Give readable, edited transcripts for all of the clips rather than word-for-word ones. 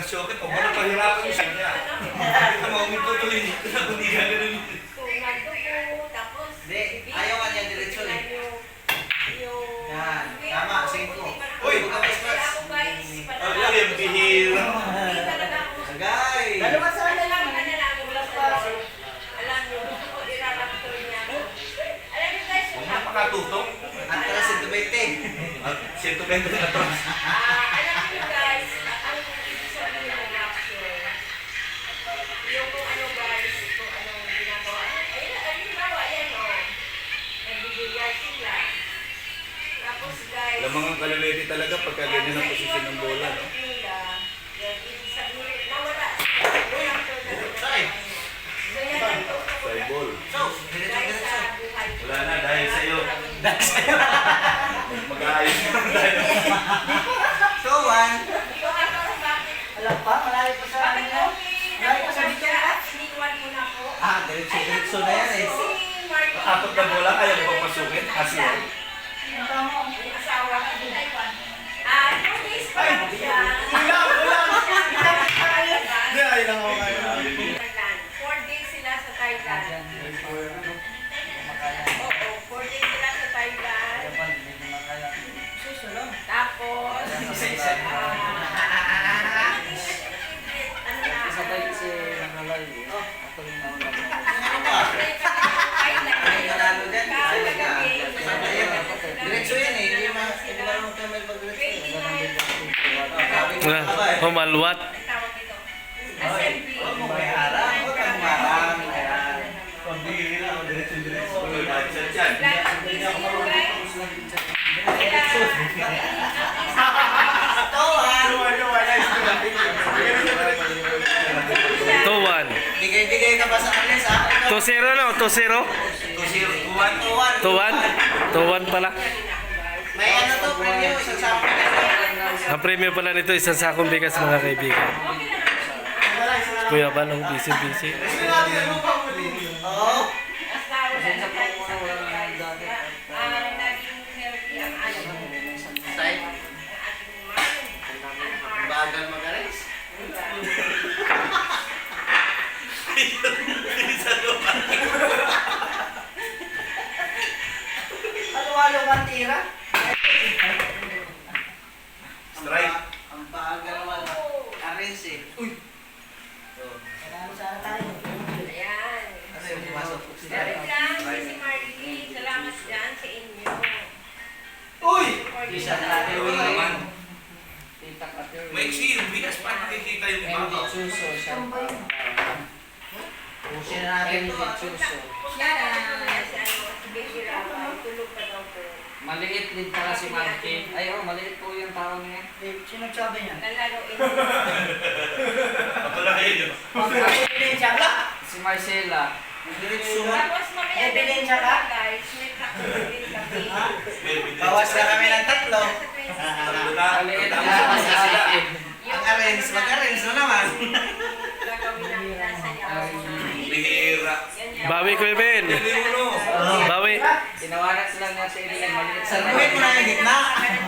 nag-shokit, o ba napahirapan yung siya niya? Hindi ka maumit ko tuloy dito na kung di ka ganun. Kung nagdugo, tapos... Hindi, ayaw nga niya diretsyo eh. Yan, tama, 5. Uy! Ako guys, Oh, yan yung bihira. hindi talaga ako. Sagay! Dalawa sa akin lang, alam nyo, gusto ko ilalaptol niya ako. Alam nyo guys, Huwag na pakatutong. Atras 120. 120 na to. alam nyo guys, ang ibig sabihin ng rapture, yung kung ano guys, kung anong ginagawa. Ayun bawa, yan o. Nagbibigay sila. Tapos guys, Alam mga kalulete talaga pagka ganyan ang posisyon ng bola, no? Side ball. So, diretsyo. Wala na, dahil sa'yo. Dahil sa'yo. Mag-aayos na tayo. So, 1. Alam pa, malayo pa sa amin na. Malayo pa sa dito na. Diretsyo na yan eh. Apat na bola, kaya mo pang pasukin. Asiyan. Hindi, ayun lang ako kayo. 4 days sila sa Thailand. Oo, 4 days sila sa Thailand. Tapos, Diretsyo yan eh. Hindi marunong kayo may pag-diretsyo. Malwat. tawag ito. Assembly. May harang. Huwag kang marang. Pambihira ako, diretso-diretso. Uy, budget yan. Tuwan. Bigay-bigay ka ba sa alis ha? 2-0 no? 2-0? 2-1. Tuwan? Tuwan pala. May ano to, preview. Isang sample. Ang premium pala nito, isang sakong bigas mga kaibigan. Kuya ba nung busy-busy? Oo. Bagal mag-aris. Halo-halo ka tira? Strike. Ang bagal naman. Aris eh. Uy! Ayan. Ano yung pumasok? Dapat lang, si Marley, salamat dyan sa inyo. Uy! Isa na natin Ayun yung naman. May Maiksi yung bigas, paano nakikita yung ibabaw? Pusin na natin yung Tulog pa daw po. Maliit din pala si Martin. Ay, maliit po yung tao niya. Sino sabi niya? Nalaroin. Ito na kayo. Si Marcela. Diretso mo. Tapos mamaya Bilhin siya ka? guys, may kakilin din kami. Bawas na kami ng 3. Tatlo na. Maliit Tama na na si sila. Martin. Ang arrange, mag-arrange na naman. Gagawin namin nasa niya. Bihira. Bawi ko Ben. Hindi mo no. Bawi. Tinawanan sila niya si Evelyn. Maliit sa Saluhin mo na yung gitna.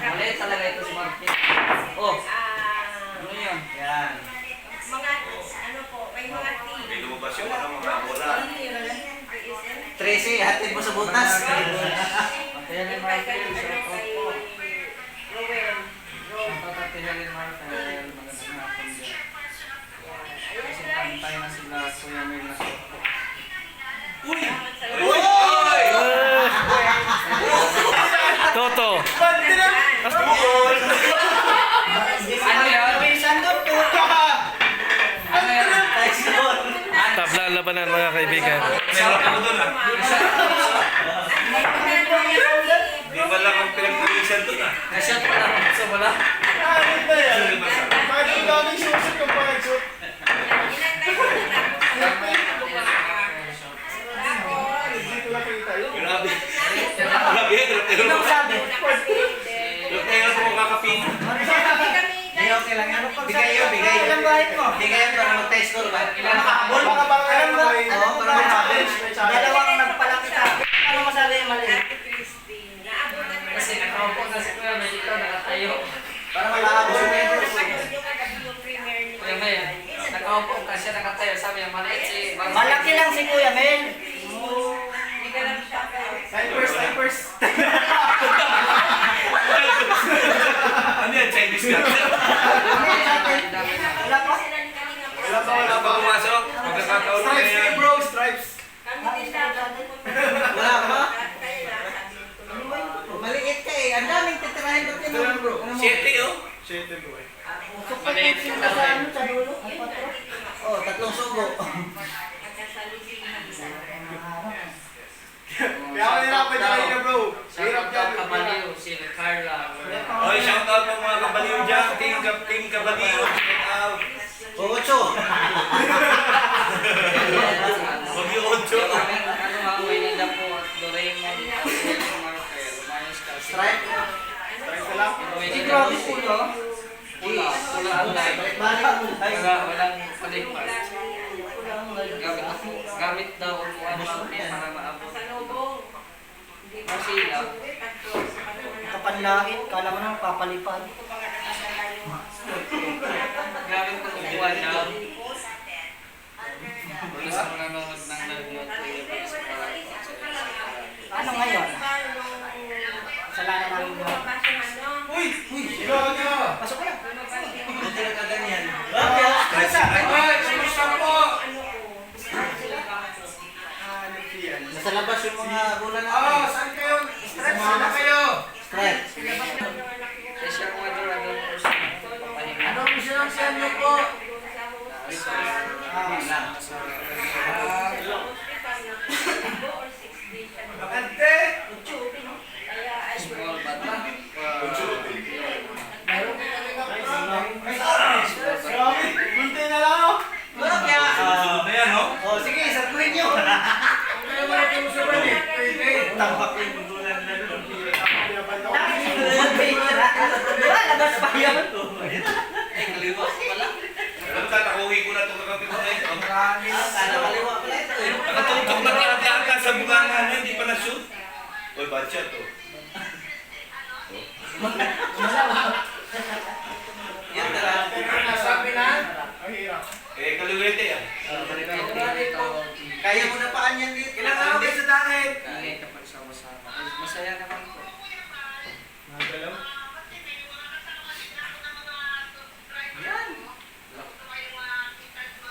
Maliit talaga ito si Martin. Oh, ano yun? Yan. Mga, ano po, may mga team. Hindi lumabas yung mga bola. 13, hatid mo sa butas. Kaya ni Martin, sa po. Rowell. Natatatihan ni Martin. Magandang hapon dyan. Kasi pantay na sila Kuya Mel na sa po. Uy! Uy! Toto. Ano yun? Ano yun? Tyson. Tabla ang labanan mga kaibigan. Meron ako doon ah. Di ba lang ang pinag-tulisan doon ah. Nasyat pa lang sa wala. Grabe. Grabe, Sino sabi? Look na yun kung kakapino. Hindi, okay lang yan. Bigay yun, bigay. Ilang bayad mo? Bigay yun para mag-test score ba? Ilang makahabol? Alam ba? Oo, para mag-habol. Dalawang nagpalaki sa akin. Ano masabi yung mali? Kasi nakaupo na si Kuya Mel dito, nakatayo. Para makahabol. Kuya nakaupo kasi nakatayo. Sabi niya, maliit si Malaki lang si Kuya Mel. Hindi ka lang siya guys. Snipers. Ano yan? Chinese ka? Wala pa. Sila ni Kalinga po. Wala pa pumasok. Magkakataon na yan. Stripes. Kami din dapat pupunta. Wala ba? Kaya lang, sabi ko. Maliit ka eh. Ang daming titirahin ba't yun naman bro? Siyete, oh. Shit, bro. Maliit yung dami. Sa dulo? Oh, tatlong sugo. Kaya ako nilapit na kayo, bro. Hirap dyan. Kabaliw, si Carla. Oy, shout out ng mga kabaliw dyan. Team kabaliw. Shout out. Ocho. Wag yung ocho. Ano mga Maynila po at Doraemon. Marker. Lumayos ka. Stripe. Stripes na lang. Si Grabe pulo. Pula. Balik. Walang palipas. Gamit daw upuan para maabot. Masila. Kapanlangit. Kala mo naman papalipad. Gamit ng upuan daw. Wala sa mga nanonood ng nanonood. Ano ngayon? Kasalanan namin yun. Uy! Gaga! Pasok ka na. Buti lang ka ganyan. Ay, kumusta po? Nasa labas yung mga bulan Ah, natin. saan kayo? Stripes na kayo. Stripe. Kasi ako ano Ano ang siya niyo po? Bakante! small bata. Grabe! Kunti na lang, oh. Pero kaya... Sunod na yan, oh. Oh, sige, saguhin niyo. Kaya wala kayo sa bali. Pwede. Tambak yung bulan na doon. Labas pa yun. Kaliwas pala. Alam ka, nakuwi ko na itong kakapi ko na ito. Sana kaliwa pala ito eh. Nakatungtong na tinatiyaan ka sa bunga na hindi pa na-shoot. Oy, bad shot, oh. Yan talaga. Nasabi na? Ang hirap. Eh, kaliwete, ah. Kaya mo na paan yan dito. Ilang araw kayo sa dahil? Kapag sama-sama. Masaya naman po. Nagalaw?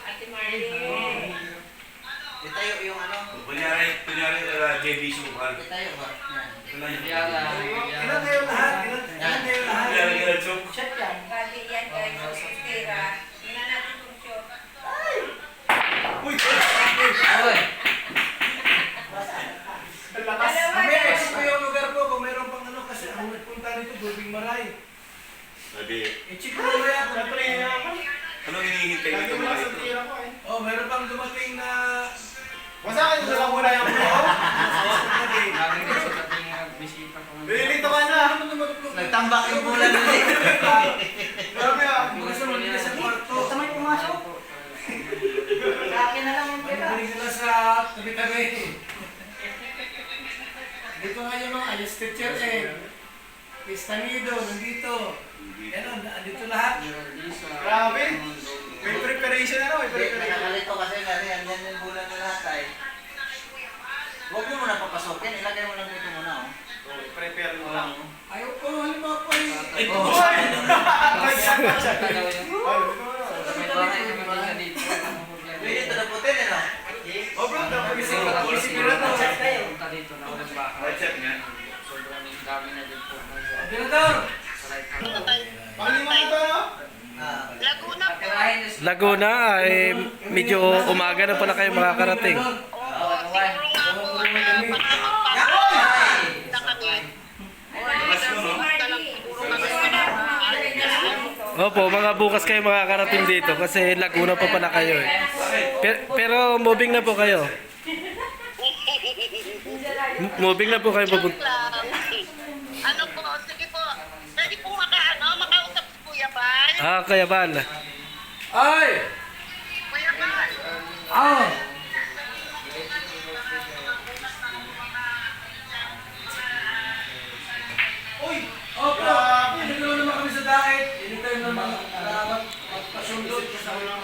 Ate Marlene. Itayo yung ano. Kunyari, JBC mo, Carl. Itayo ba? Yan. Ito lang yun. Yala. Ilan kayo lahat? Ilan kayo lahat? Kunyari, ilan, Chok? Check yan. Bali yan guys, yung tira. Tingnan natin kung sure. Uy! Oy! Ang lakas. Dalawa May na. exit ko yung lugar ko kung mayroon pang ano kasi ang nagpunta nito, Gubing Maray. Sabi, I-check mo na yan. Natry na ako. anong hinihintay Lagi nito mo mga lang sa ito? tira ko eh. Oh, mayroon pang dumating na... Basta kayo na lang muna yung bro. Lagi ko sa dating bisita ko. Lilito ka na. Nagtambak yung bulan ulit. Grabe ah. Bukas naman dito sa kwarto. Basta may pumasok. Sa akin na lang yung pera. Nagbinig sila sa tabi-tabi. Dito nga yung mga ayos teacher eh. Pistanido, nandito. Yan o, nandito lahat. Grabe. May preparation ano, may Hindi, preparation. nakakalito kasi gano'n yan. Yan yung bulan na lahat ay. Huwag mo muna papasokin. Ilagay mo lang dito muna oh. Prepare mo lang. Oo. Ayaw ko, halimbawa po eh. Ay, Oh. Hoy! Tagaw yun. Ay, Sa may bahay naman din dito. Ano problema? Pwede ito na puti eh no? oh bro, Kasi napagising wala ko. kasi Isipin na to. punta dito na walang bahay. WhatsApp nga. Sobrang dami na din po. Binador! Sa right hand. Panglima na to no? Ah. Kirahin is Laguna ay medyo umaga na pala kayo makakarating. Opo, mga bukas kayo makakarating dito kasi Laguna pa pala kayo eh. Pero moving na po kayo. Moving na po kayo papunta. Ano po, sige po. Pwede po makausap si Kuya Bal. Ah, kaya ba? Ay! Kuya Bal. Ah! Uy! Oh, grabe! Nagkaroon naman kami sa diet. Hindi tayo naman magpasundot sa mga